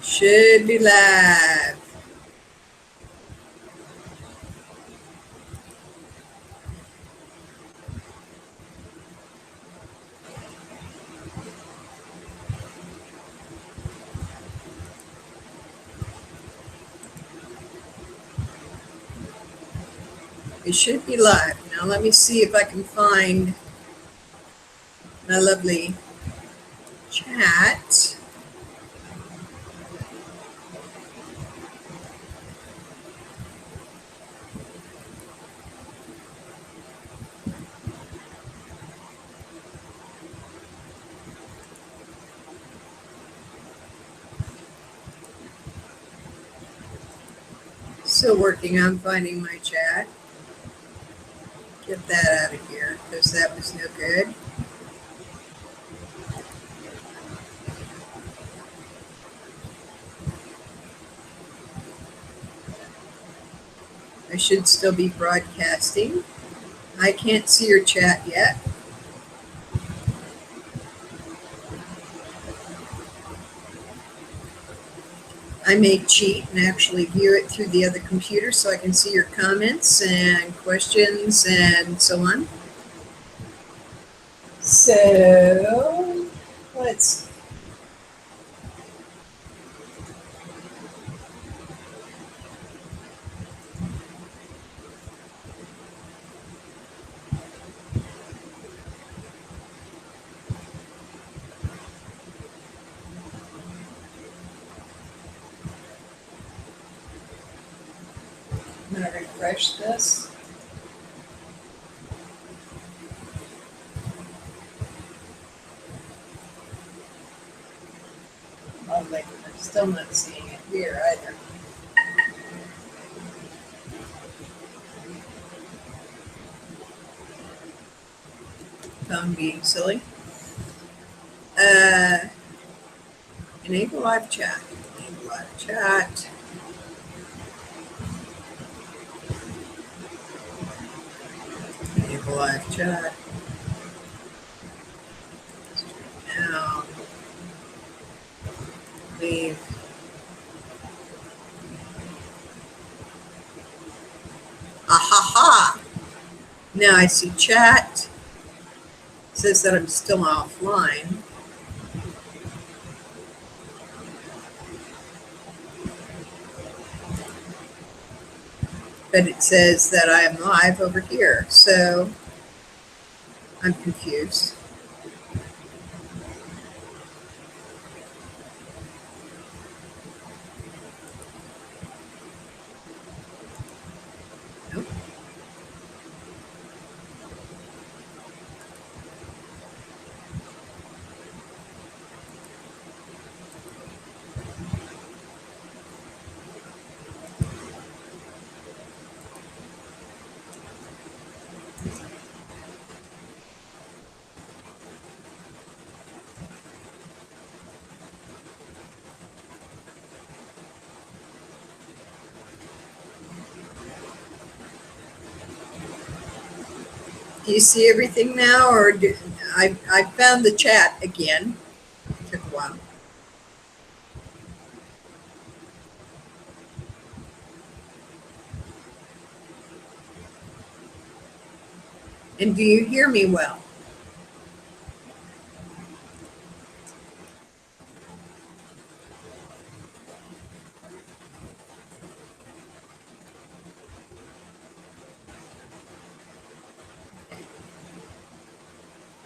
Should be live. It should be live. Now let me see if I can find my lovely chat. Still working on finding my chat. Get that out of here because that was no good. I should still be broadcasting. I can't see your chat yet. I may cheat and actually view it through the other computer so I can see your comments and questions and so on. So let's I'm going to refresh this. Oh, like, I'm still not seeing it here either. Phone being silly. Enable live chat. Enable live chat. Enable live chat. Now, leave. Ha! Now I see chat. It says that I'm still offline. But it says that I am live over here. So I'm confused. Nope. Do you see everything now, or I found the chat again? It took a while. And do you hear me well?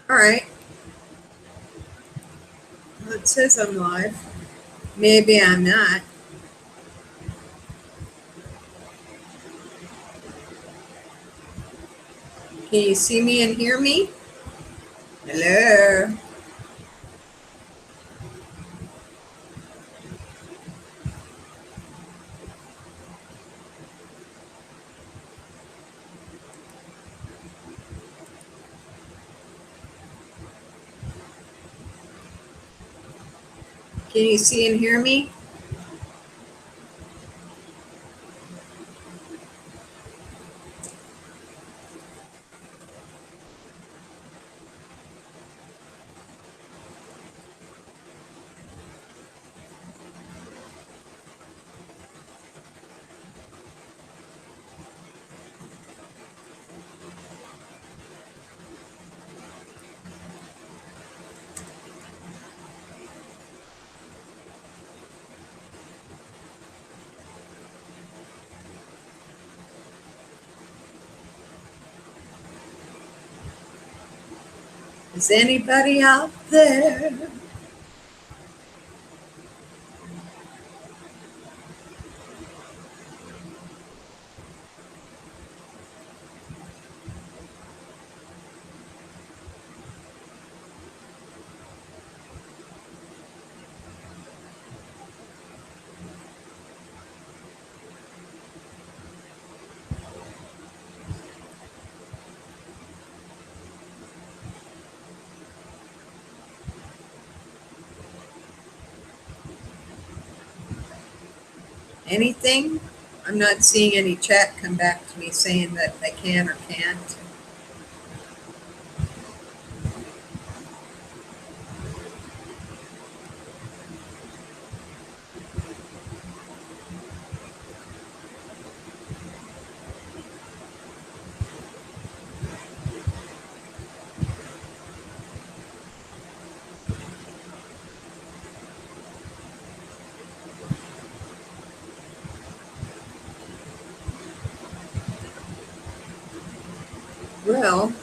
All right. Well, it says I'm live. Maybe I'm not. Can you see me and hear me? Hello? Can you see and hear me? Is anybody out there? Anything? I'm not seeing any chat come back to me saying that I can or can't. Well,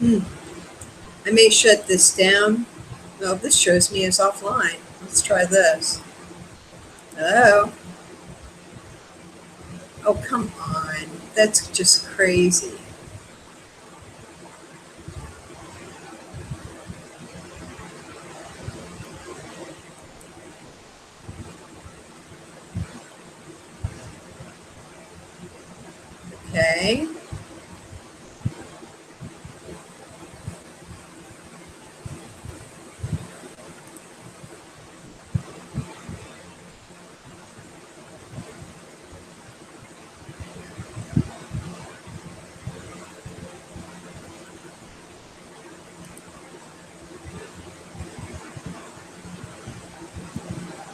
I may shut this down. Well, this shows me as offline. Let's try this. Hello? Oh, come on. That's just crazy. Okay.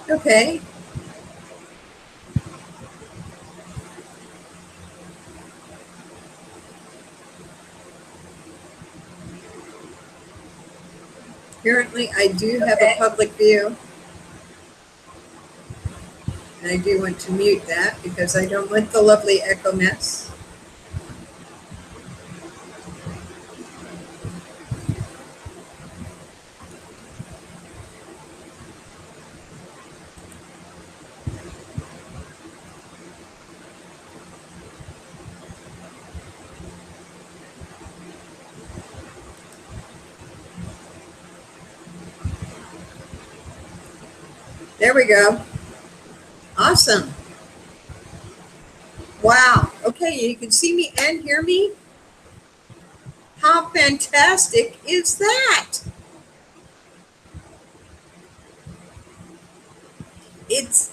Okay. Apparently, I do have a public view. And I do want to mute that because I don't want the lovely echo mess. There we go. Awesome. Wow. Okay, you can see me and hear me. How fantastic is that? It's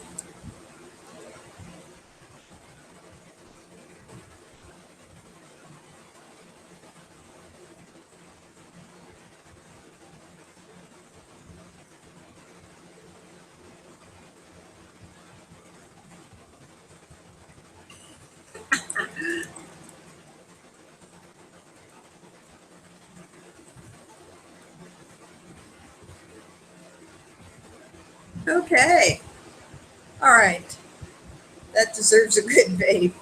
okay. All right. That deserves a good vape.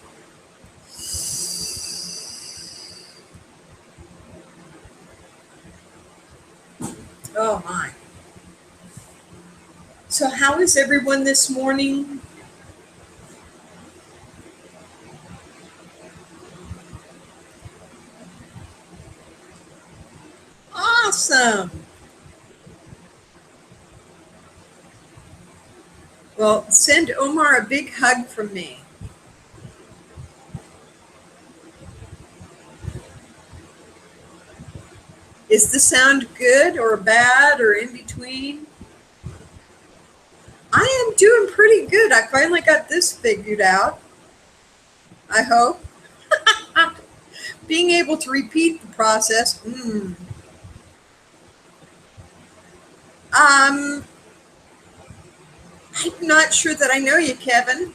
Oh my. So how is everyone this morning? Awesome. Well, send Omar a big hug from me. Is the sound good or bad or in between? I am doing pretty good. I finally got this figured out. I hope. Being able to repeat the process. I'm not sure that I know you, Kevin,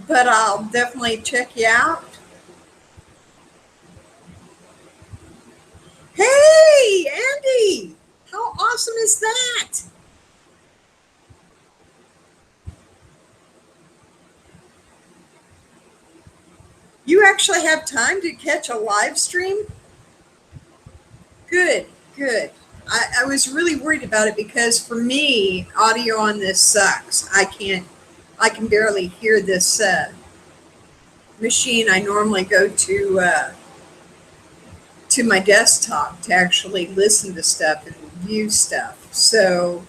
but I'll definitely check you out. Hey, Andy! How awesome is that? You actually have time to catch a live stream? Good, good. I was really worried about it because for me, audio on this sucks. I can barely hear this machine. I normally go to my desktop to actually listen to stuff and view stuff. So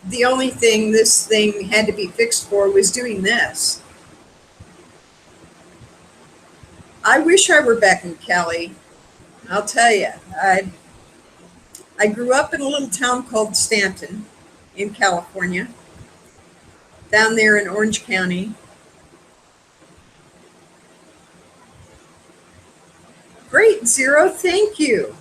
the only thing this thing had to be fixed for was doing this. I wish I were back in Cali. I'll tell you, I grew up in a little town called Stanton in California, down there in Orange County. Great, Zero, thank you.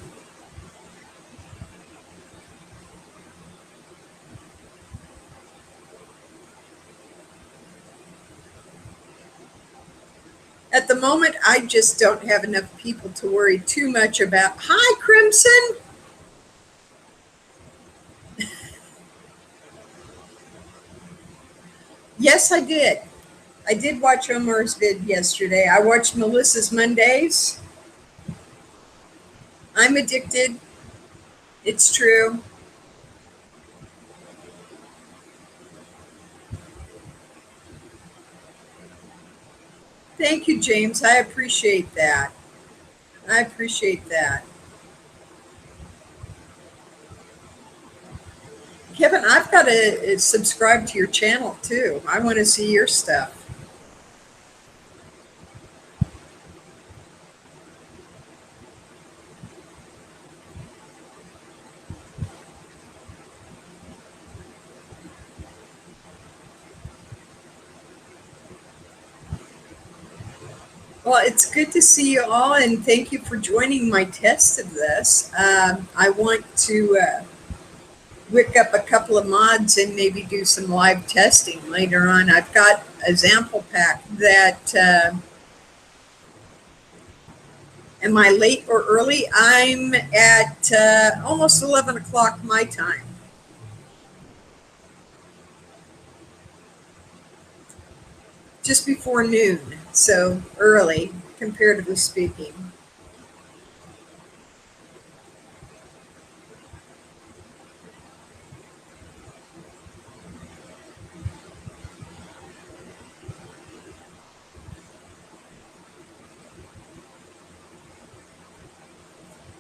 At the moment, I just don't have enough people to worry too much about. Hi, Crimson. Yes, I did. I did watch Omar's vid yesterday. I watched Melissa's Mondays. I'm addicted. It's true. Thank you, James. I appreciate that. I appreciate that. Kevin, I've got to subscribe to your channel too. I want to see your stuff. Well, it's good to see you all, and thank you for joining my test of this. I want to whip up a couple of mods and maybe do some live testing later on. I've got a sample pack that, am I late or early? I'm at almost 11 o'clock my time. Just before noon, so early, comparatively speaking.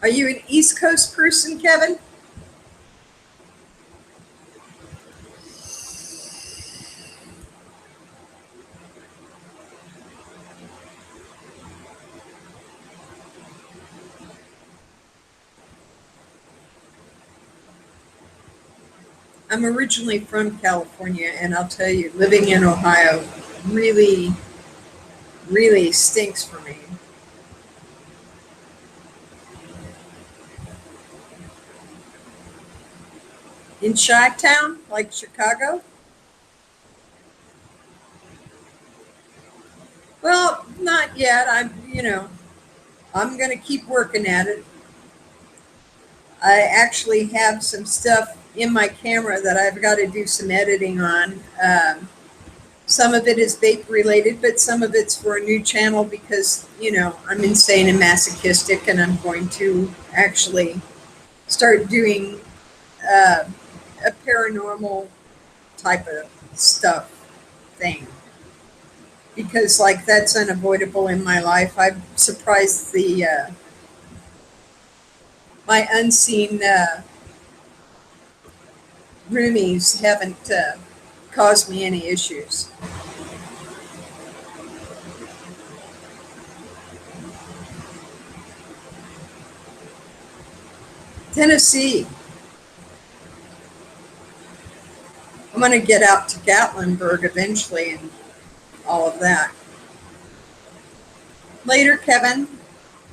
Are you an East Coast person, Kevin? I'm originally from California, and I'll tell you, living in Ohio really, really stinks for me. In Chi-Town, like Chicago? Well, not yet. I'm going to keep working at it. I actually have some stuff in my camera that I've got to do some editing on. Some of it is vape related, but some of it's for a new channel because, I'm insane and masochistic, and I'm going to actually start doing a paranormal type of stuff thing. Because, like, that's unavoidable in my life. I'm surprised my unseen roomies haven't caused me any issues. Tennessee. I'm going to get out to Gatlinburg eventually and all of that. Later, Kevin.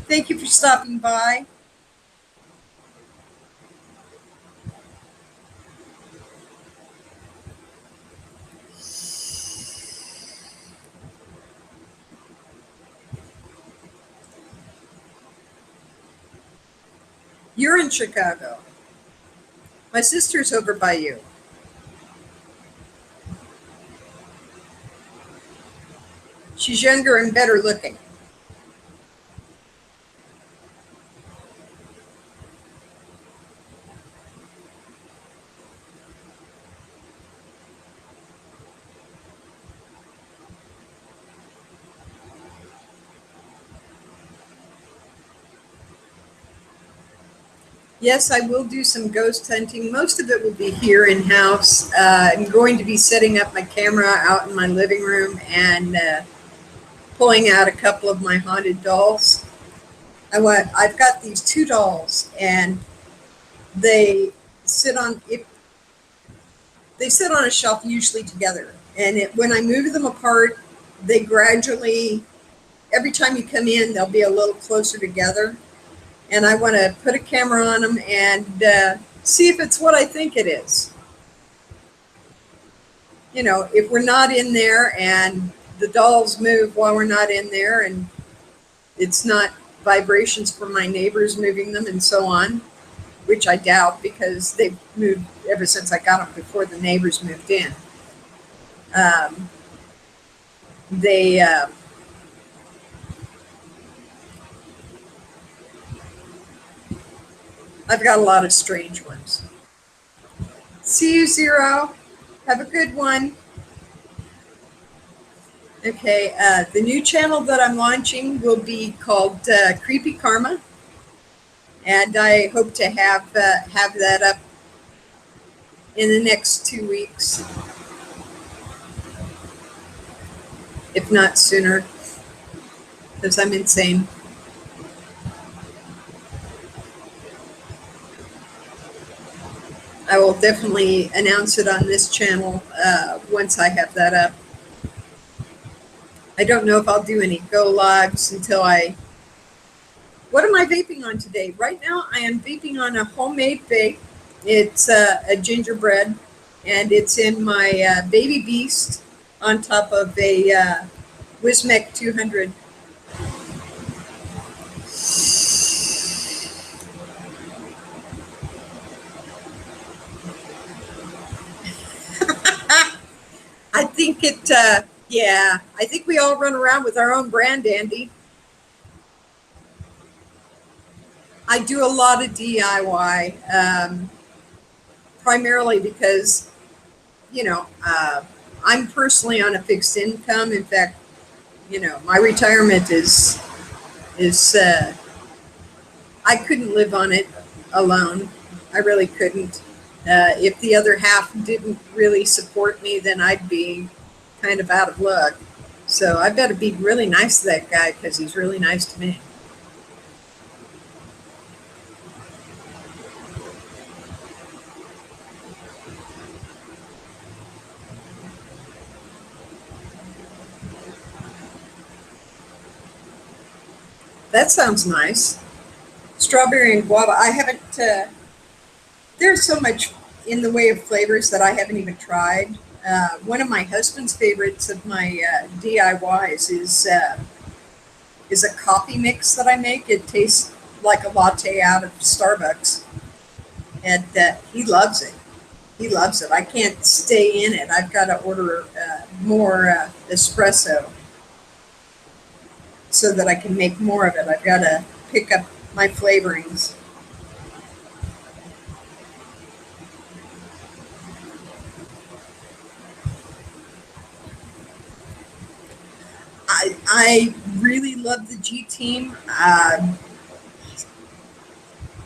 Thank you for stopping by. You're in Chicago. My sister's over by you. She's younger and better looking. Yes, I will do some ghost hunting. Most of it will be here in house. I'm going to be setting up my camera out in my living room and pulling out a couple of my haunted dolls. I've got these two dolls, and they sit on if they sit on a shelf usually together. And when I move them apart, they gradually, every time you come in, they'll be a little closer together. And I want to put a camera on them and see if it's what I think it is. You know, if we're not in there and the dolls move while we're not in there, and it's not vibrations from my neighbors moving them and so on, which I doubt because they've moved ever since I got them before the neighbors moved in. Um, they I've got a lot of strange ones. See you, Zero. Have a good one. Okay, the new channel that I'm launching will be called Creepy Karma, and I hope to have that up in the next 2 weeks, if not sooner, because I'm insane. I will definitely announce it on this channel once I have that up. I don't know if I'll do any go lives until I... What am I vaping on today? Right now I am vaping on a homemade vape. It's a gingerbread, and it's in my Baby Beast on top of a Wismec 200. I think yeah, I think we all run around with our own brand, Andy. I do a lot of DIY, primarily because, you know, I'm personally on a fixed income. In fact, you know, my retirement is I couldn't live on it alone. I really couldn't. If the other half didn't really support me, then I'd be kind of out of luck. So I better be really nice to that guy because he's really nice to me. That sounds nice. Strawberry and guava. I haven't, there's so much in the way of flavors that I haven't even tried. One of my husband's favorites of my DIYs is a coffee mix that I make. It tastes like a latte out of Starbucks, and he loves it. He loves it. I can't stay in it. I've got to order more espresso so that I can make more of it. I've got to pick up my flavorings. I really love the G team.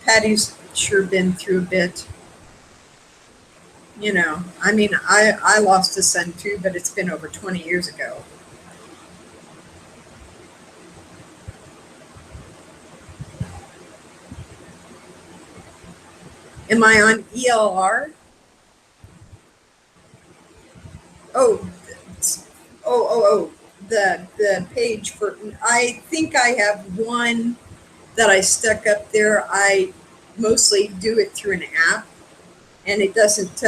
Patty's sure been through a bit. You know, I mean, I lost a son too, but it's been over 20 years ago. Am I on ELR? Oh, the page for, I think I have one that I stuck up there. I mostly do it through an app, and it doesn't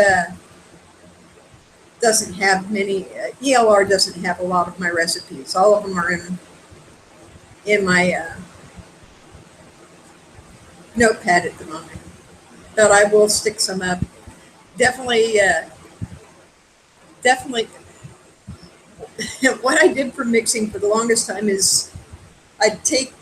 have many. ELR doesn't have a lot of my recipes. All of them are in my notepad at the moment, but I will stick some up. Definitely. What I did for mixing for the longest time is I'd take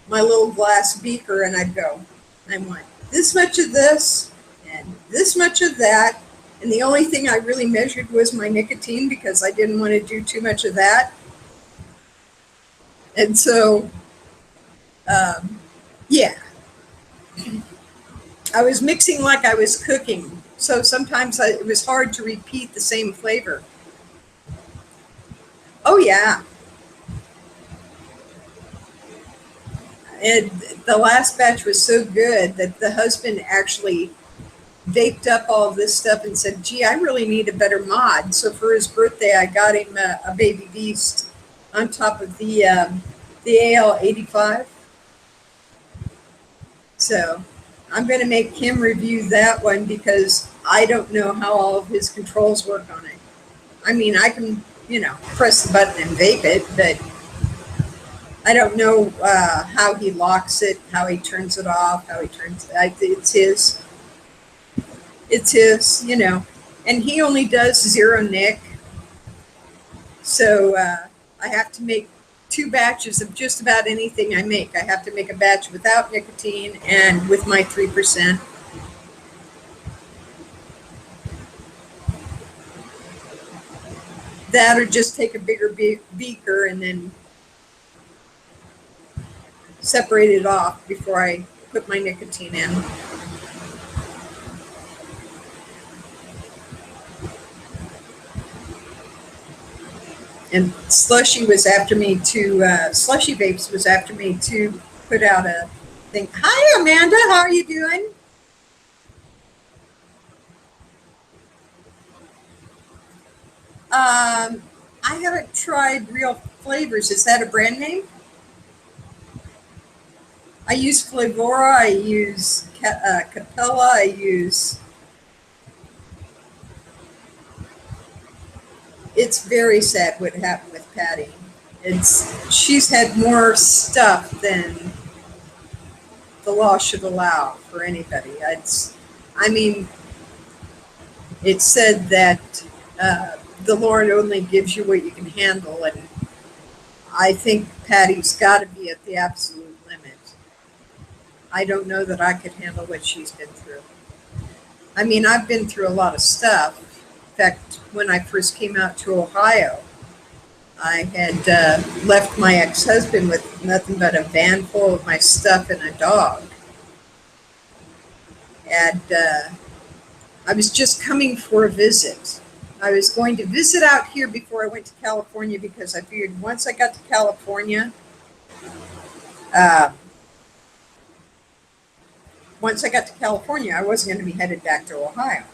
my little glass beaker and I'd go, I want this much of this and this much of that. And the only thing I really measured was my nicotine because I didn't want to do too much of that. And so, yeah. I was mixing like I was cooking. So sometimes it was hard to repeat the same flavor. Oh, yeah. And the last batch was so good that the husband actually vaped up all of this stuff and said, gee, I really need a better mod. So for his birthday, I got him a baby beast on top of the AL 85. So I'm going to make him review that one because I don't know how all of his controls work on it. I mean, I can, press the button and vape it, but I don't know how he locks it, how he turns it off, how he turns it. It's his. It's his. And he only does zero nic. So I have to make 2 batches of just about anything I make. I have to make a batch without nicotine and with my 3%. That or just take a bigger beaker and then separate it off before I put my nicotine in. And Slushy Vapes was after me to put out a thing. Hi, Amanda. How are you doing? I haven't tried Real Flavors. Is that a brand name? I use Flavora. I use Capella. I use. It's very sad what happened with Patty. She's had more stuff than the law should allow for anybody. I mean, it's said that the Lord only gives you what you can handle, and I think Patty's got to be at the absolute limit. I don't know that I could handle what she's been through. I mean, I've been through a lot of stuff. In fact, when I first came out to Ohio, I had left my ex-husband with nothing but a van full of my stuff and a dog. And I was just coming for a visit. I was going to visit out here before I went to California because I figured once I got to California, I wasn't going to be headed back to Ohio.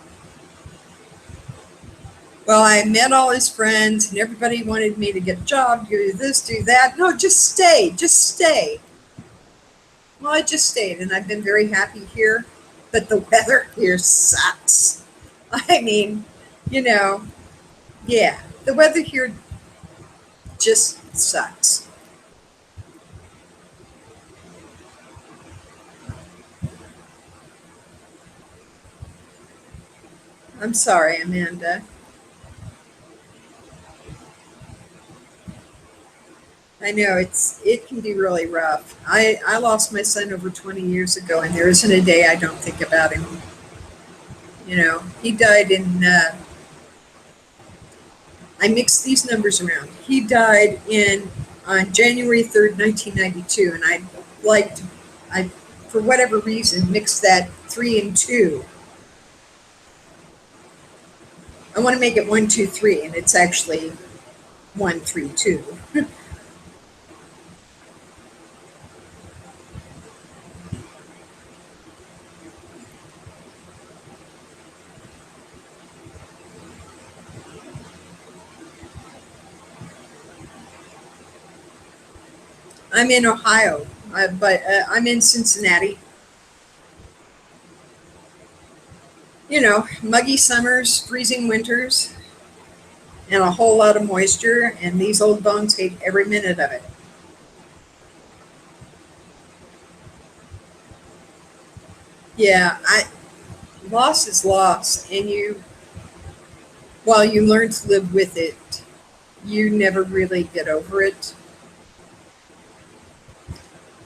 Well, I met all his friends, and everybody wanted me to get a job, do this, do that. No, just stay. Well, I just stayed, and I've been very happy here, but the weather here sucks. I mean, yeah, the weather here just sucks. I'm sorry, Amanda. I know it can be really rough. I lost my son over 20 years ago, and there isn't a day I don't think about him. He died in. I mixed these numbers around. He died on January 3rd, 1992, and I for whatever reason mixed that 3 and 2. I want to make it 1, 2, 3, and it's actually 1, 3, 2. I'm in Ohio, but I'm in Cincinnati. Muggy summers, freezing winters, and a whole lot of moisture, and these old bones hate every minute of it. Yeah, loss is loss, and while you learn to live with it, you never really get over it.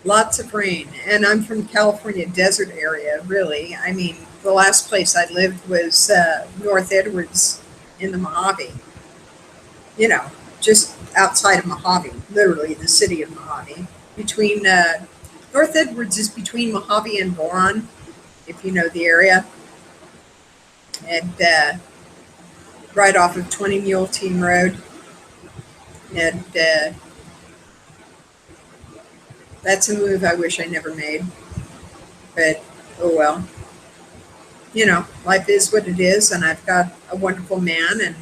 Lots of rain, and I'm from California desert area, really. I mean, the last place I lived was North Edwards in the Mojave, just outside of Mojave, literally the city of Mojave. Between North Edwards is between Mojave and Boron, if you know the area, and right off of 20 Mule Team Road. And that's a move I wish I never made. But oh well. Life is what it is, and I've got a wonderful man. And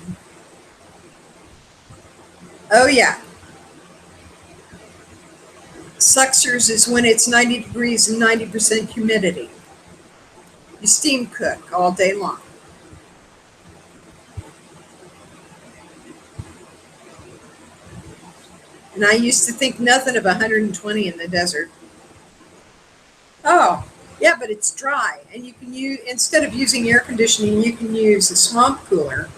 oh yeah, Suxers is when it's 90 degrees and 90% humidity. You steam cook all day long. And I used to think nothing of 120 in the desert. Oh, yeah, but it's dry. And you can use, instead of using air conditioning, you can use a swamp cooler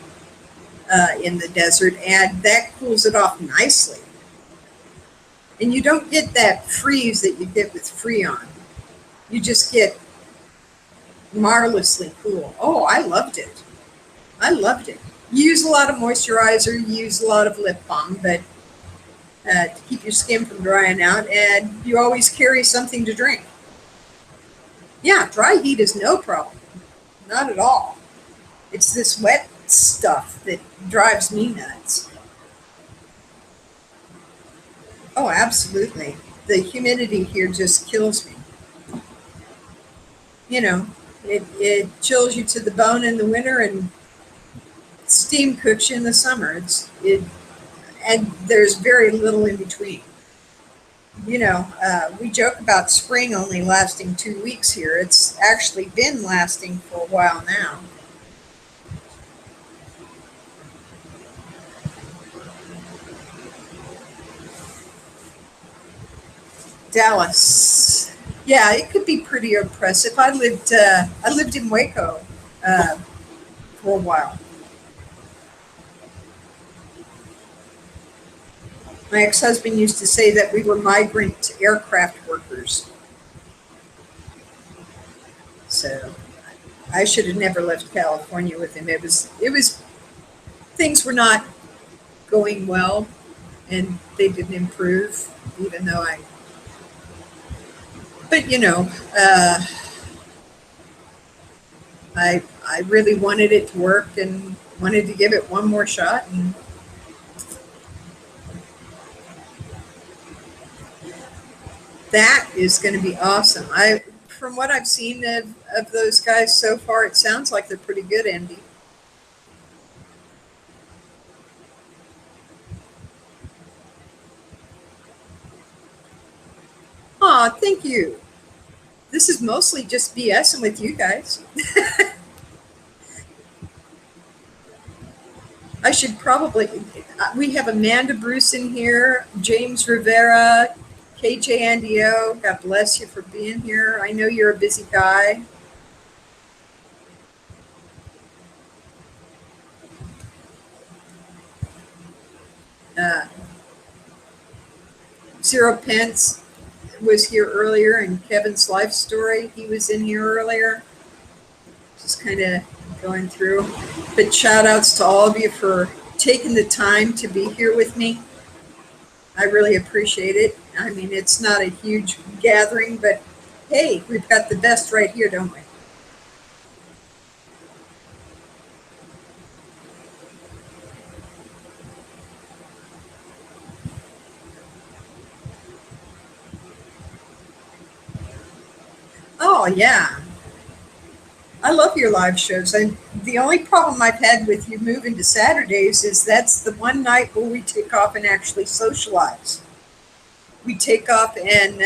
in the desert, and that cools it off nicely. And you don't get that freeze that you get with Freon. You just get marvelously cool. Oh, I loved it. I loved it. You use a lot of moisturizer, you use a lot of lip balm, but to keep your skin from drying out, and you always carry something to drink. Yeah, dry heat is no problem. Not at all. It's this wet stuff that drives me nuts. Oh, absolutely. The humidity here just kills me. It chills you to the bone in the winter and steam cooks you in the summer. And there's very little in between. We joke about spring only lasting 2 weeks here. It's actually been lasting for a while now. Dallas. Yeah, it could be pretty oppressive. I lived in Waco for a while. My ex-husband used to say that we were migrant aircraft workers. So I should have never left California with him. It was things were not going well, and they didn't improve, even though but I really wanted it to work and wanted to give it one more shot, and that is going to be awesome. From what I've seen of those guys so far, it sounds like they're pretty good, Andy. Aw, thank you. This is mostly just BSing with you guys. I should probably, we have Amanda Bruce in here, James Rivera, KJ Andio. God bless you for being here. I know you're a busy guy. Zero Pence was here earlier, and Kevin's life story, he was in here earlier. Just kind of going through. But shout outs to all of you for taking the time to be here with me. I really appreciate it. I mean, it's not a huge gathering, but hey, we've got the best right here, don't we? Oh, yeah. I love your live shows. And the only problem I've had with you moving to Saturdays is that's the one night where we take off and actually socialize. We take off and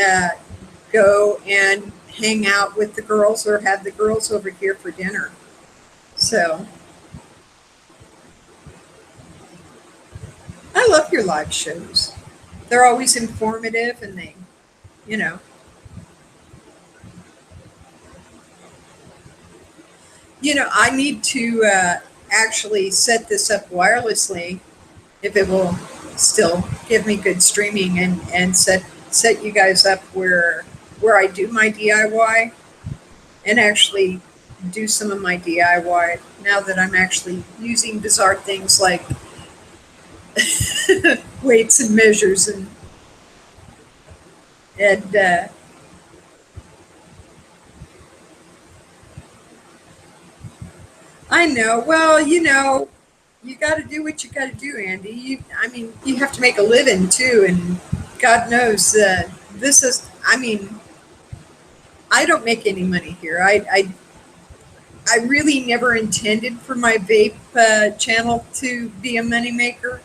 go and hang out with the girls or have the girls over here for dinner. So I love your live shows. They're always informative, and they, you know, I need to actually set this up wirelessly if it will still give me good streaming, and set you guys up where I do my DIY and actually do some of my DIY now that I'm actually using bizarre things like weights and measures and I know. Well, you got to do what you got to do, Andy. I mean, you have to make a living too, and God knows this is. I mean, I don't make any money here. I really never intended for my vape channel to be a moneymaker.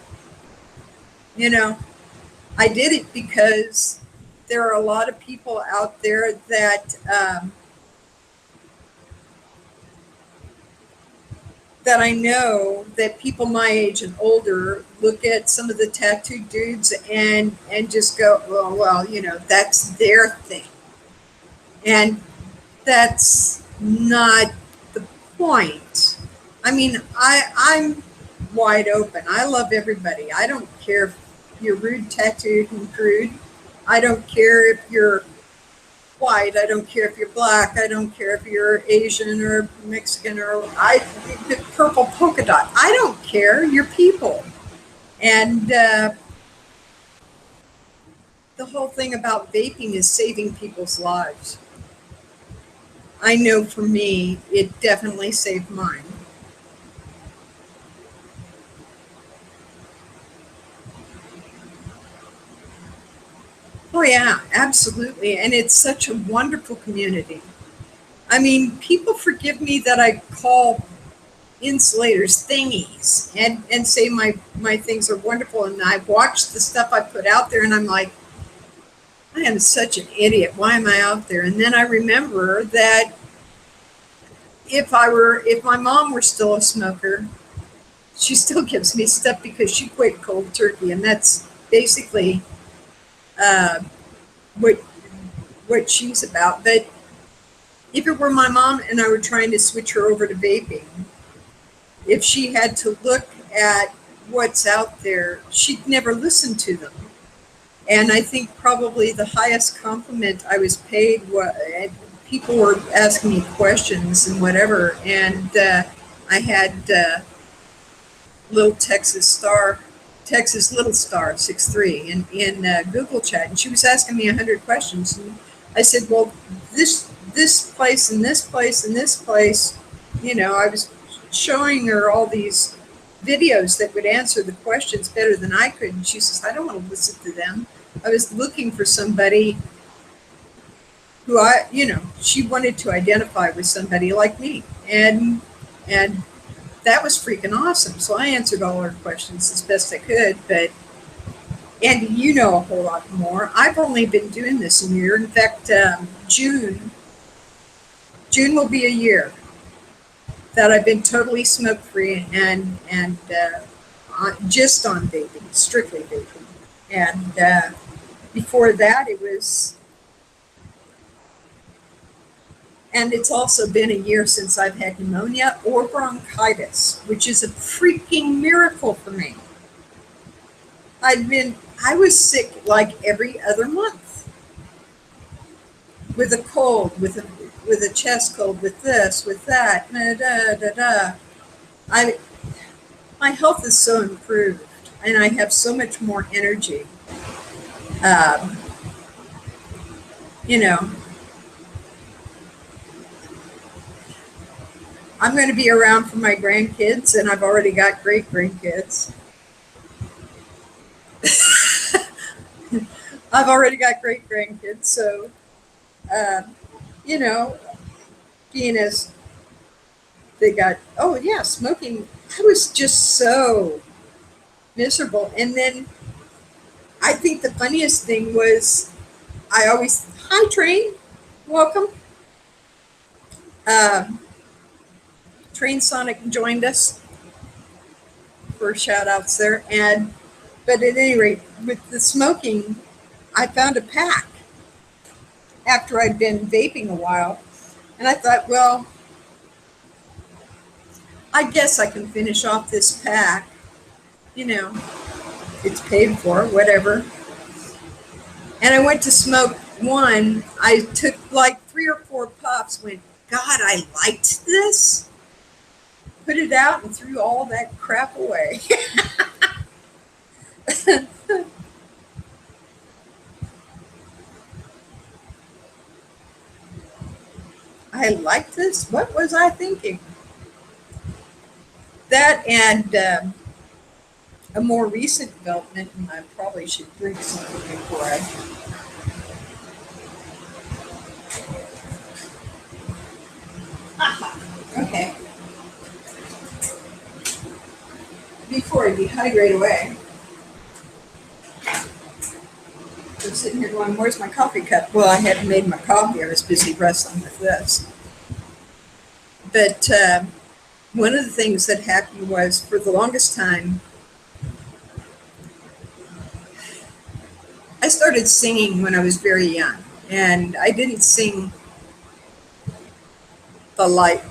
You know, I did it because there are a lot of people out there that I know that people my age and older look at some of the tattooed dudes and just go, well, that's their thing, and that's not the point. I mean, I'm wide open. I love everybody. I don't care if you're rude, tattooed, and crude. I don't care if you're white. I don't care if you're black. I don't care if you're Asian or Mexican or purple polka dot. I don't care. You're people. And the whole thing about vaping is saving people's lives. I know for me, it definitely saved mine. Oh, yeah, absolutely. And it's such a wonderful community. I mean, people forgive me that I call insulators thingies and say my things are wonderful. And I've watched the stuff I put out there and I'm like, I am such an idiot. Why am I out there? And then I remember that if my mom were still a smoker, she still gives me stuff because she quit cold turkey. And that's basically uh, what what she's about. But if it were my mom and I were trying to switch her over to vaping, if she had to look at what's out there, she'd never listen to them. And I think probably the highest compliment I was paid was people were asking me questions and whatever. And I had little Texas Little Star 63 in Google chat, and she was asking me 100 questions. And I said, well, this place and this place and this place, I was showing her all these videos that would answer the questions better than I could. And she says, I don't want to listen to them. I was looking for somebody who she wanted to identify with somebody like me. And that was freaking awesome. So I answered all her questions as best I could. But Andy, you know a whole lot more. I've only been doing this a year. In fact, June will be a year that I've been totally smoke free and just on vaping, strictly vaping. And before that, and it's also been a year since I've had pneumonia or bronchitis, which is a freaking miracle for me. I was sick like every other month with a cold, with a chest cold, with this, with that, da da da. My health is so improved, and I have so much more energy. Um, you know, I'm going to be around for my grandkids, and I've already got great grandkids. I've already got great grandkids, so uh, you know, being as they got, oh yeah, smoking. I was just so miserable, and then I think the funniest thing was I always, hi Train, welcome. Um, Train Sonic joined us for shout outs there, but at any rate, with the smoking, I found a pack after I'd been vaping a while, and I thought, well, I guess I can finish off this pack. It's paid for, whatever. And I went to smoke one. I took like 3 or 4 puffs, went, God, I liked this. Put it out and threw all that crap away. I liked this. What was I thinking? that and a more recent development, and I probably should drink something before I. Okay. Before I dehydrate away. I'm sitting here going, where's my coffee cup? Well, I hadn't made my coffee. I was busy wrestling with this. But one of the things that happened was, for the longest time, I started singing when I was very young. And I didn't sing the light,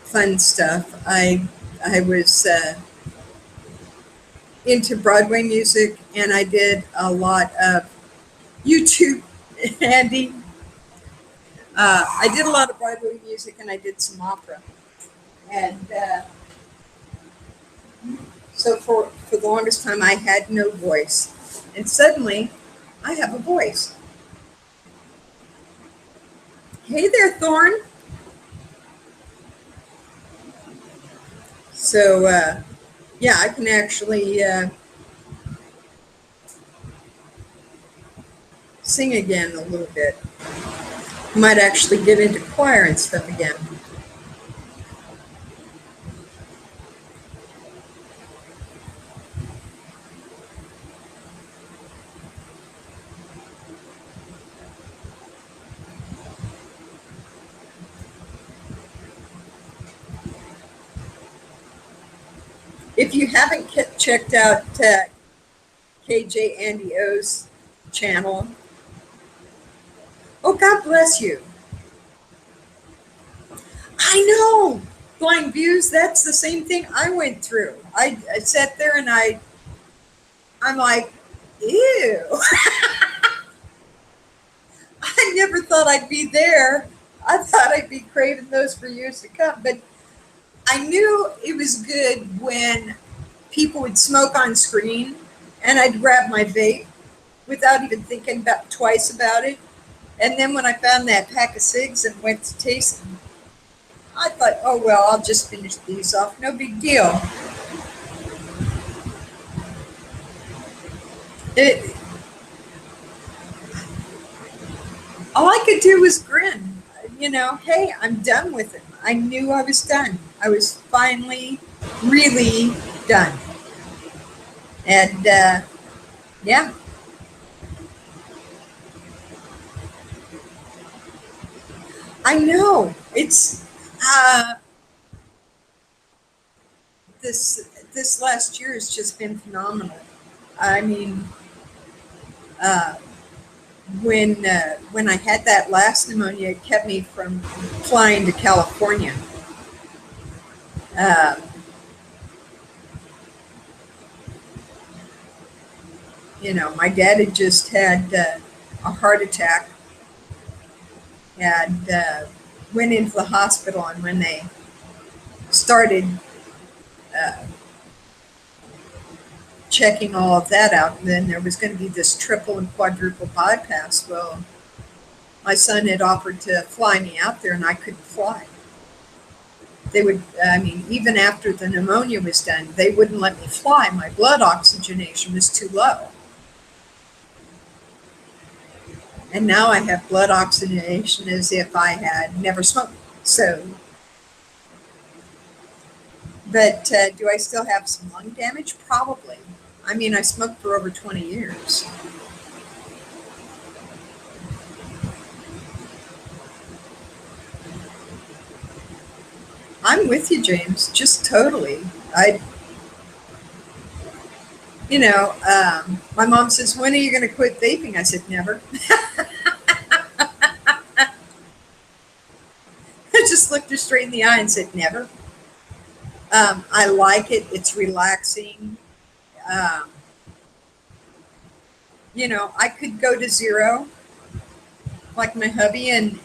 fun stuff. I was into Broadway music, and I did a lot of YouTube, Andy. I did a lot of Broadway music, and I did some opera. And so for the longest time, I had no voice. And suddenly, I have a voice. Hey there, Thorn. So, yeah, I can actually sing again a little bit. Might actually get into choir and stuff again. If you haven't checked out KJ Andy O's channel, oh, God bless you. I know, blind views, that's the same thing I went through. I sat there and I'm like, ew. I never thought I'd be there. I thought I'd be craving those for years to come. But I knew it was good when people would smoke on screen and I'd grab my vape without even thinking twice about it. And then when I found that pack of cigs and went to taste them, I thought, oh, well, I'll just finish these off. No big deal. All I could do was grin. You know, hey, I'm done with it. I knew I was done. I was finally really done. And, yeah. I know. It's this last year has just been phenomenal. I mean, when I had that last pneumonia, it kept me from flying to California. You know, my dad had just had a heart attack and went into the hospital, and when they started checking all of that out, and then there was going to be this triple and quadruple bypass. Well, my son had offered to fly me out there, and I couldn't fly. They would, I mean, even after the pneumonia was done, they wouldn't let me fly. My blood oxygenation was too low. And now I have blood oxygenation as if I had never smoked. So, but do I still have some lung damage? Probably. I mean, I smoked for over 20 years. I'm with you, James. Just totally. My mom says, when are you going to quit vaping? I said, never. I just looked her straight in the eye and said, never. I like it. It's relaxing. I could go to zero, like my hubby, and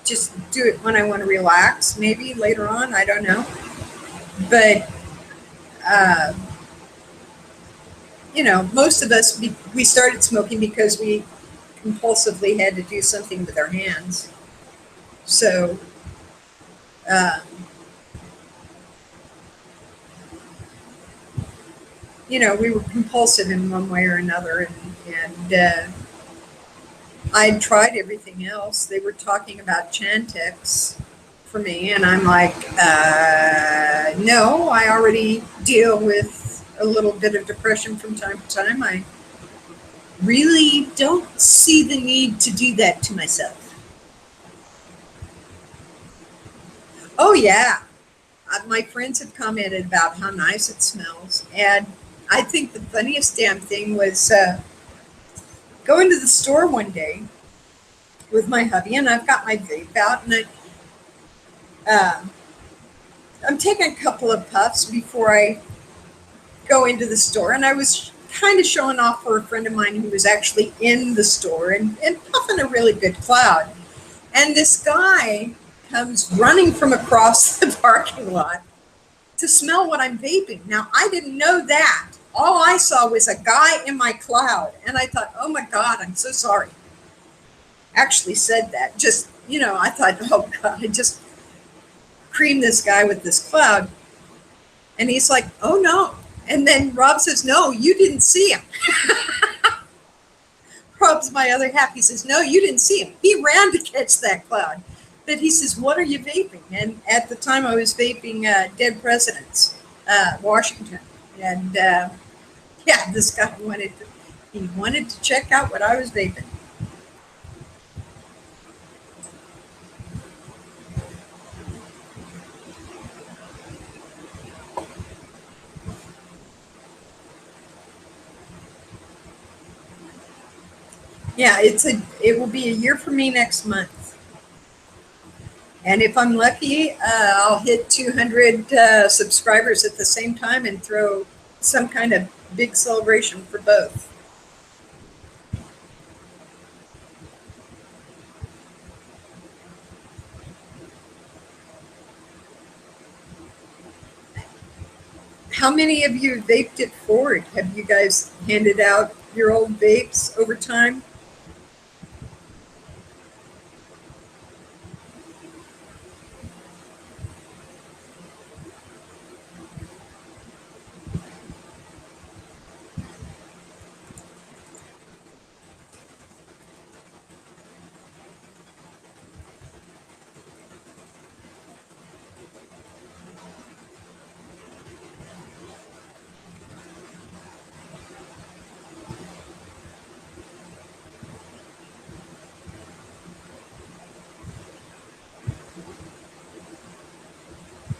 just do it when I want to relax, maybe later on, I don't know. But, most of us, we started smoking because we compulsively had to do something with our hands. So, we were compulsive in one way or another, and I'd tried everything else. They were talking about Chantix for me, and I'm like, no, I already deal with a little bit of depression from time to time. I really don't see the need to do that to myself. Oh, yeah. My friends have commented about how nice it smells. And I think the funniest damn thing was going to the store one day with my hubby, and I've got my vape out, and uh, I'm taking a couple of puffs before I go into the store. And I was kind of showing off for a friend of mine who was actually in the store and puffing a really good cloud. And this guy comes running from across the parking lot to smell what I'm vaping. Now, I didn't know that. All I saw was a guy in my cloud. And I thought, oh my God, I'm so sorry. Actually said that. Just, I thought, oh God, I just creamed this guy with this cloud. And he's like, oh no. And then Rob says, no, you didn't see him. Rob's my other half. He says, no, you didn't see him. He ran to catch that cloud. But he says, what are you vaping? And at the time I was vaping Dead Presidents, Washington. And yeah, this guy wanted to check out what I was vaping. Yeah, it will be a year for me next month. And if I'm lucky, I'll hit 200 subscribers at the same time and throw some kind of big celebration for both. How many of you vaped it forward? Have you guys handed out your old vapes over time?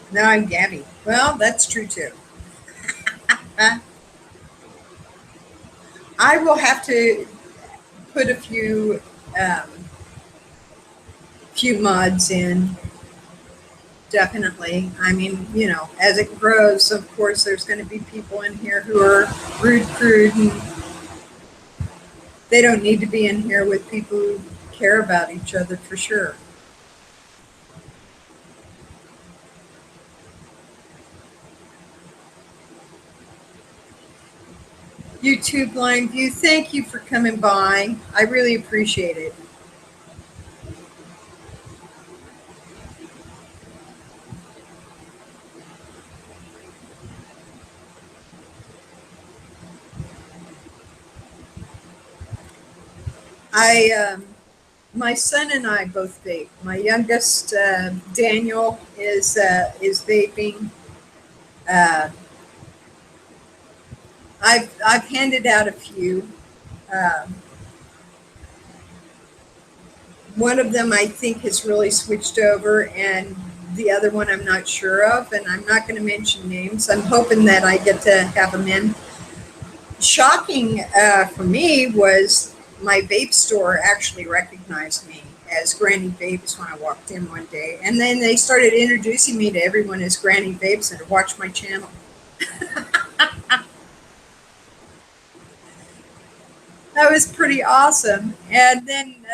No, I'm Gabby. Well, that's true too. I will have to put a few mods in. Definitely. I mean, as it grows, of course, there's going to be people in here who are rude, crude, and they don't need to be in here with people who care about each other for sure. YouTube line view, thank you for coming by. I really appreciate it. My son and I both vape. My youngest, Daniel, is vaping. Uh, I've handed out a few. Um, One of them I think has really switched over, and the other one I'm not sure of, and I'm not going to mention names. I'm hoping that I get to have them in. Shocking for me was my vape store actually recognized me as Granny Vapes when I walked in one day, and then they started introducing me to everyone as Granny Vapes and to watch my channel. That was pretty awesome. And then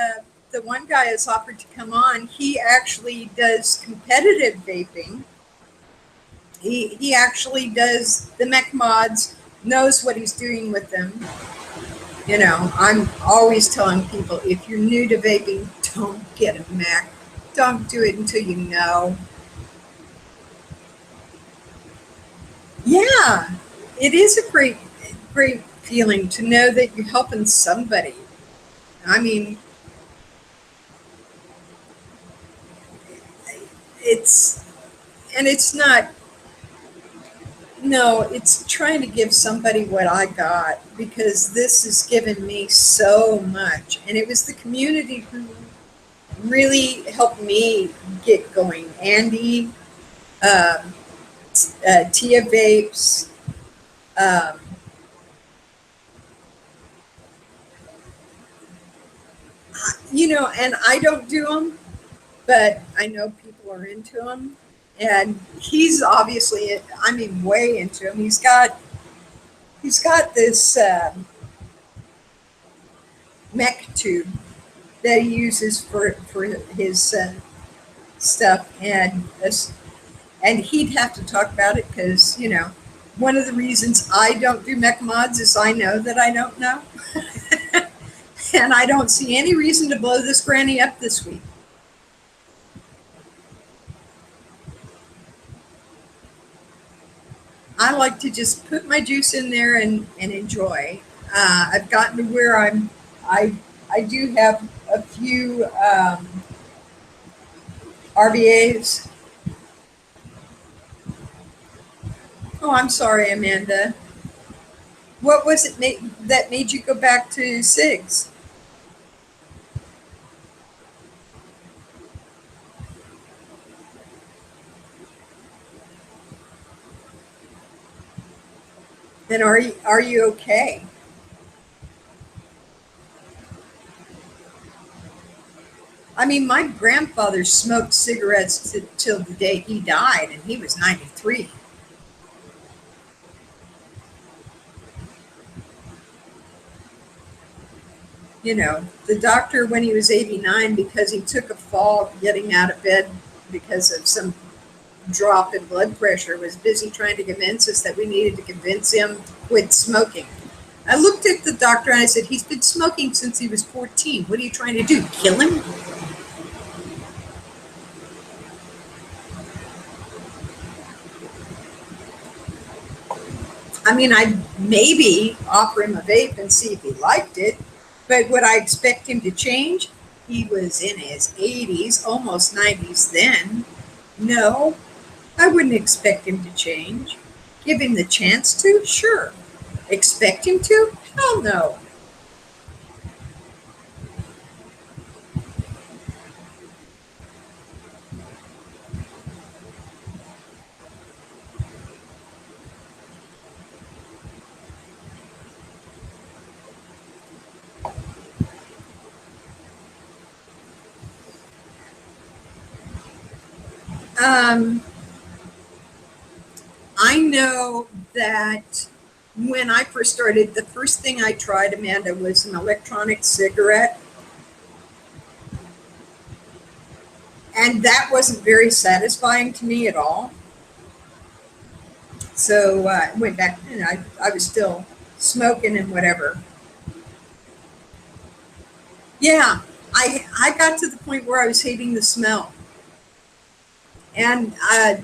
the one guy has offered to come on. He actually does competitive vaping. He actually does the mech mods, knows what he's doing with them. I'm always telling people, if you're new to vaping, don't get a mech. Don't do it until you know. Yeah. it is a great feeling to know that you're helping somebody. I mean, it's, and it's not, no, it's trying to give somebody what I got, because this has given me so much. And it was the community who really helped me get going. Andy, um, Tia Vapes, um, and I don't do them, but I know people are into them. And he's obviously, I mean, way into them. He's got this mech tube that he uses for his stuff, and he'd have to talk about it, because one of the reasons I don't do mech mods is I know that I don't know, and I don't see any reason to blow this granny up this week. I like to just put my juice in there and enjoy. I've gotten to where I do have a few RVAs. Oh, I'm sorry, Amanda. What was it that made you go back to SIGs? And are you okay? I mean, my grandfather smoked cigarettes till the day he died, and he was 93. The doctor, when he was 89, because he took a fall getting out of bed because of some drop in blood pressure, was busy trying to convince us that we needed to convince him to quit smoking. I looked at the doctor and I said, he's been smoking since he was 14. What are you trying to do? Kill him? I mean, I'd maybe offer him a vape and see if he liked it, but would I expect him to change? He was in his 80s, almost 90s then. No, I wouldn't expect him to change. Give him the chance to? Sure. Expect him to? Hell no. Um, I know that when I first started, the first thing I tried, Amanda, was an electronic cigarette. And that wasn't very satisfying to me at all. So I went back, and I was still smoking and whatever. Yeah, I got to the point where I was hating the smell. And I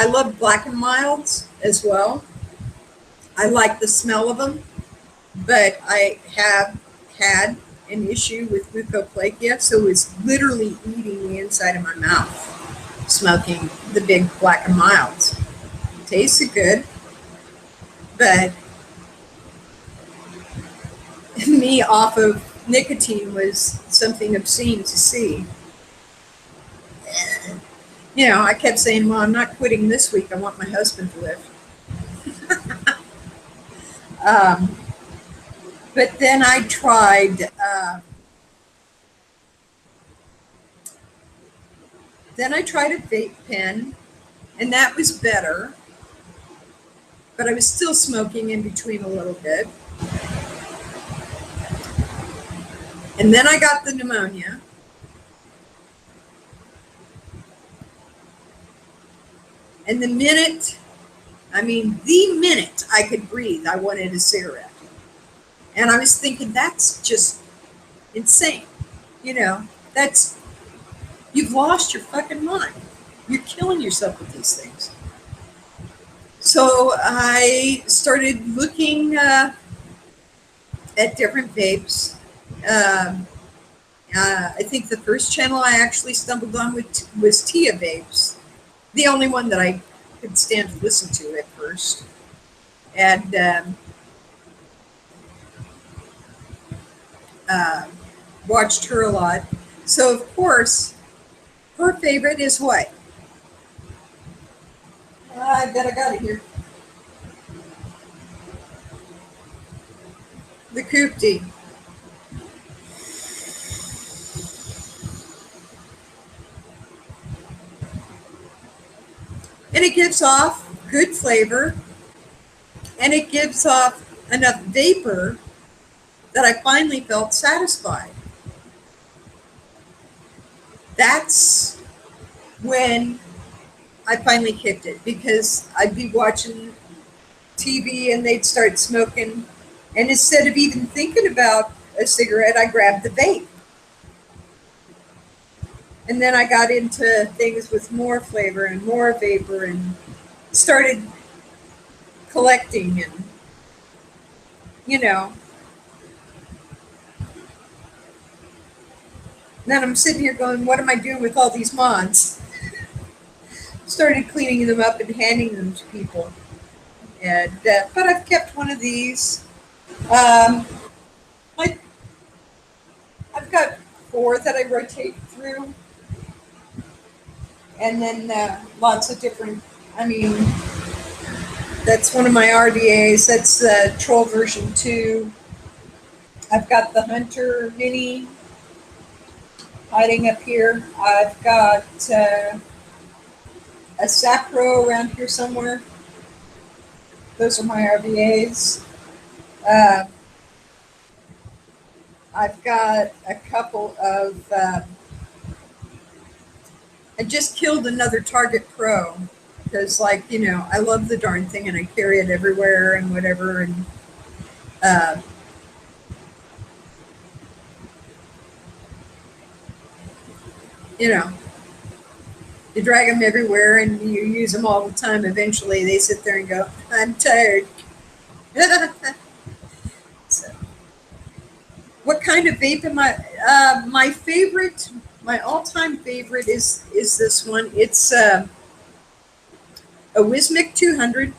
love black and milds as well. I like the smell of them, but I have had an issue with leukoplakia, so it's literally eating the inside of my mouth, smoking the big black and milds. Tasted good, but me off of nicotine was something obscene to see. I kept saying, well, I'm not quitting this week. I want my husband to live. um, but then I tried, a vape pen, and that was better, but I was still smoking in between a little bit. And then I got the pneumonia. And the minute I could breathe, I wanted a cigarette. And I was thinking, that's just insane. That's, you've lost your fucking mind. You're killing yourself with these things. So I started looking at different vapes. Um, I think the first channel I actually stumbled on was Tia Vapes, the only one that I could stand to listen to at first, and uh, watched her a lot. So of course, her favorite is what? I bet I got it here. The Coopty. And it gives off good flavor, and it gives off enough vapor that I finally felt satisfied. That's when I finally kicked it, because I'd be watching TV and they'd start smoking, and instead of even thinking about a cigarette, I grabbed the vape. And then I got into things with more flavor and more vapor and started collecting, and you know, then I'm sitting here going, what am I doing with all these mods? Started cleaning them up and handing them to people. And but I've kept one of these. Um, I, I've got 4 that I rotate through, and then lots of different. I mean, that's one of my RDAs. That's the Troll version 2. I've got the Hunter Mini hiding up here. I've got a Sacro around here somewhere. Those are my RVAs. Uh, I've got a couple of. I just killed another Target Pro because, like, I love the darn thing and I carry it everywhere and whatever. And uh, you know, you drag them everywhere and you use them all the time. Eventually, they sit there and go, "I'm tired." So, what kind of vape am I? My favorite, my all-time favorite is this one. It's a Wismic 200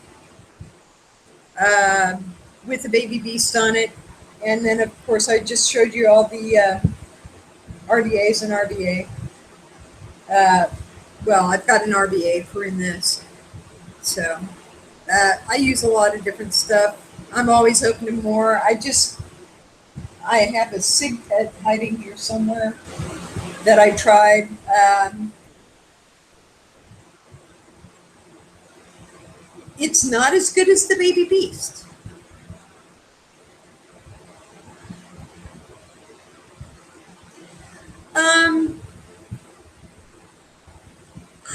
with a Baby Beast on it, and then of course I just showed you all the RDAs and RBA. Well, I've got an RBA for in this, so I use a lot of different stuff. I'm always open to more. I have a Sig Pet hiding here somewhere that I tried. It's not as good as the Baby Beast.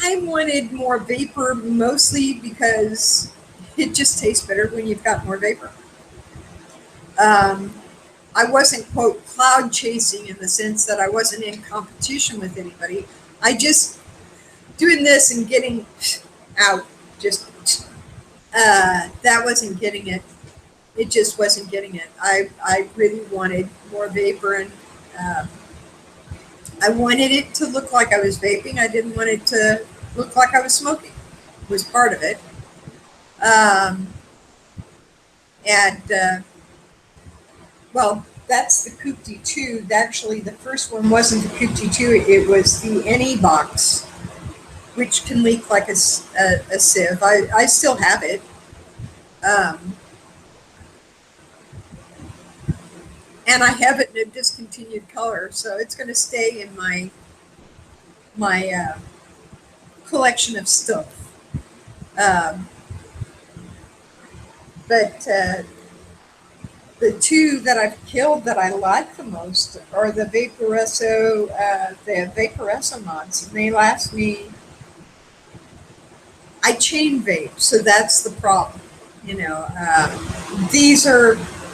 I wanted more vapor, mostly because it just tastes better when you've got more vapor. I wasn't, quote, cloud chasing in the sense that I wasn't in competition with anybody. I just doing this and getting out, just that wasn't getting it. It just wasn't getting it. I really wanted more vapor, and I wanted it to look like I was vaping. I didn't want it to look like I was smoking. Was part of it. And well, that's the Coopty 2. Actually, the first one wasn't the Coopty 2. It was the NE box, which can leak like a sieve. I still have it. And I have it in a discontinued color, so it's going to stay in my collection of stuff. But the 2 that I've killed that I like the most are the Vaporesso mods, and they last me. I chain vape, so that's the problem.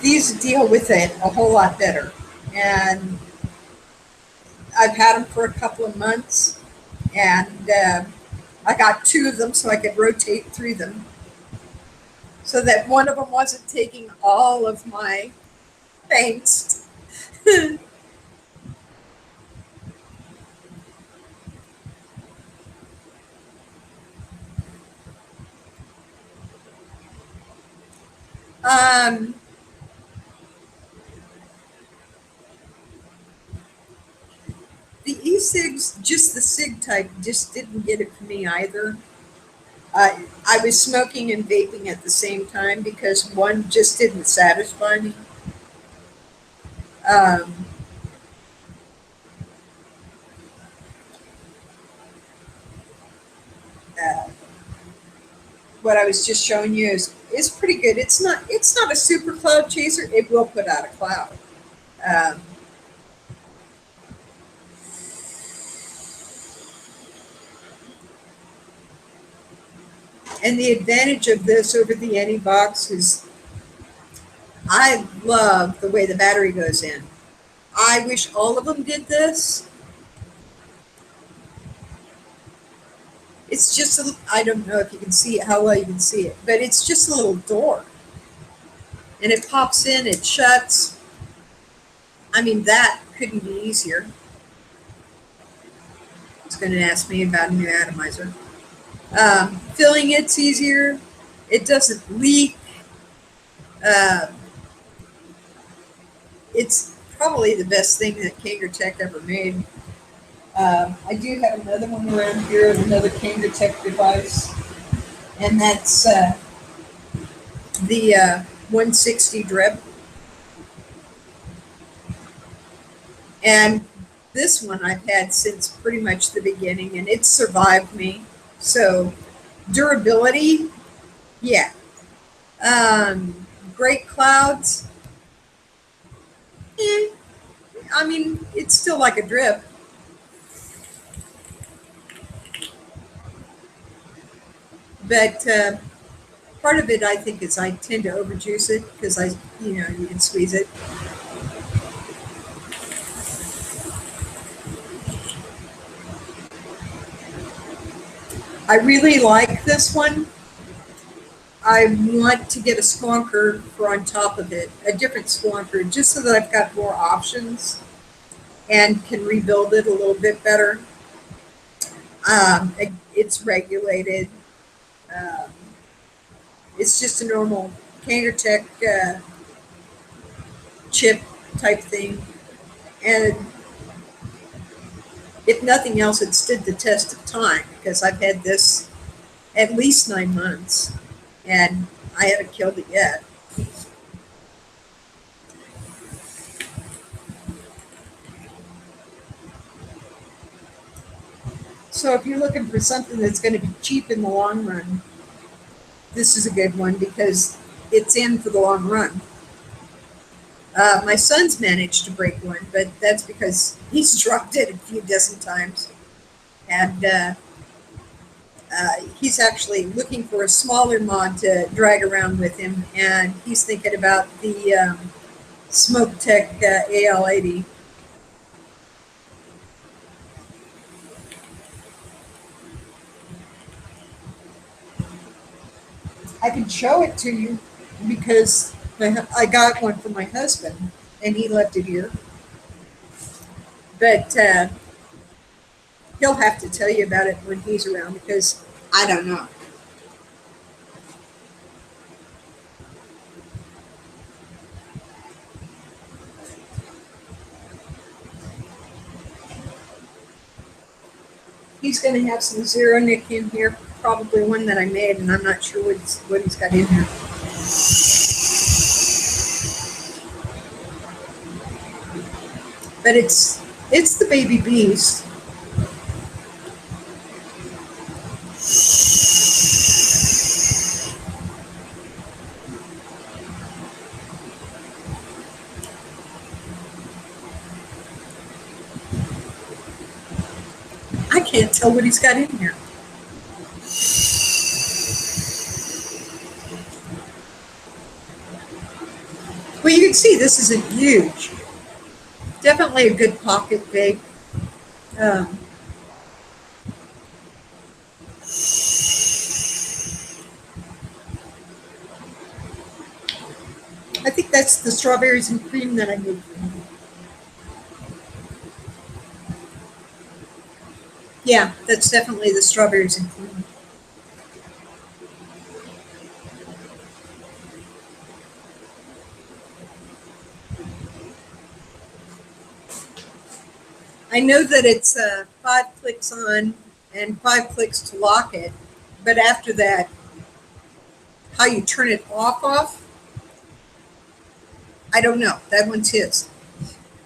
These deal with it a whole lot better, and I've had them for a couple of months, and I got 2 of them so I could rotate through them. so that one of them wasn't taking all of my angst. um, the e-cigs, just the cig type, just didn't get it for me either. I was smoking and vaping at the same time because one just didn't satisfy me. Um, uh, what I was just showing you is pretty good. It's not a super cloud chaser. It will put out a cloud. Um, and the advantage of this over the AnyBox is I love the way the battery goes in. I wish all of them did this. It's just I don't know if you can see it, how well you can see it, but it's just a little door. And it pops in, it shuts. I mean, that couldn't be easier. It's going to ask me about a new atomizer. Filling it's easier. It doesn't leak. Uh, it's probably the best thing that Kangertech ever made. I do have another one around here, another Kangertech device, and that's the 160 drip. And this one I've had since pretty much the beginning, and it's survived me. So durability, yeah. Great clouds, eh, I mean, it's still like a drip. But part of it, I think, is I tend to overjuice it because you can squeeze it. I really like this one. I want to get a squonker for on top of it, a different squonker, just so that I've got more options and can rebuild it a little bit better. It's regulated. Um, it's just a normal Kangertech chip type thing. And if nothing else, it stood the test of time because I've had this at least 9 months and I haven't killed it yet. So if you're looking for something that's going to be cheap in the long run, this is a good one because it's in for the long run. My son's managed to break one, but that's because he's dropped it a few dozen times. And he's actually looking for a smaller mod to drag around with him. And he's thinking about the Smoke Tech AL80. I can show it to you because I got one for my husband and he left it here. But he'll have to tell you about it when he's around because I don't know. He's going to have some Zero Nick in here, probably one that I made, and I'm not sure what he's got in here. But it's the baby beast. I can't tell what he's got in here. Well, you can see this isn't huge. Definitely a good pocket vape. I think that's the strawberries and cream that I made. Yeah, that's definitely the strawberries and cream. I know that it's 5 clicks on and 5 clicks to lock it, but after that, how you turn it off, I don't know. That one's his.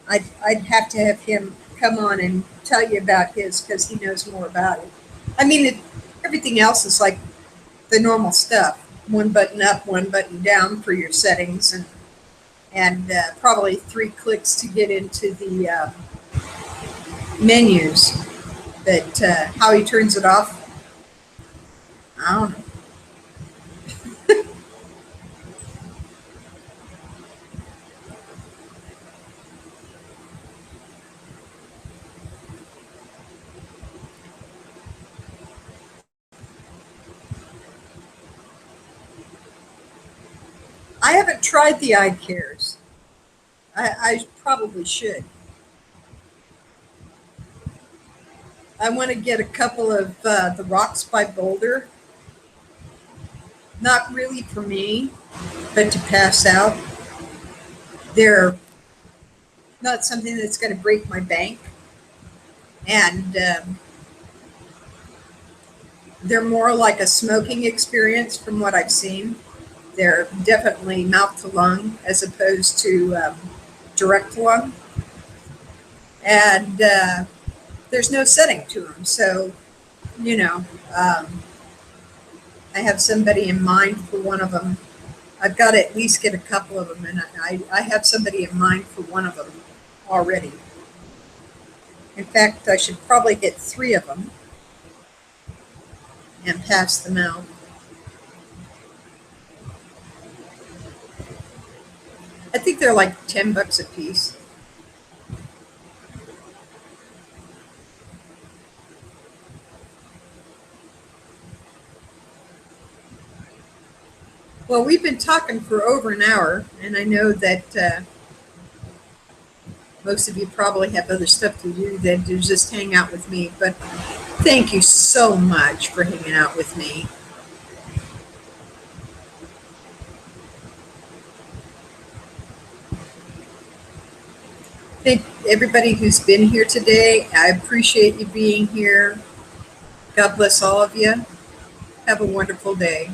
I'd have to have him come on and tell you about his because he knows more about it. I mean, everything else is like the normal stuff. One button up, one button down for your settings, and probably 3 clicks to get into the menus. But how he turns it off, I don't know. I haven't tried the eye cares. I probably should. I want to get a couple of the rocks by Boulder. Not really for me, but to pass out. They're not something that's going to break my bank. And they're more like a smoking experience from what I've seen. They're definitely mouth to lung as opposed to direct to lung. And there's no setting to them. So, you know, I have somebody in mind for one of them. I've got to at least get a couple of them, and I have somebody in mind for one of them already. In fact, I should probably get 3 of them and pass them out. I think they're like $10 a piece. Well, we've been talking for over an hour, and I know that most of you probably have other stuff to do than to just hang out with me. But thank you so much for hanging out with me. Thank everybody who's been here today. I appreciate you being here. God bless all of you. Have a wonderful day.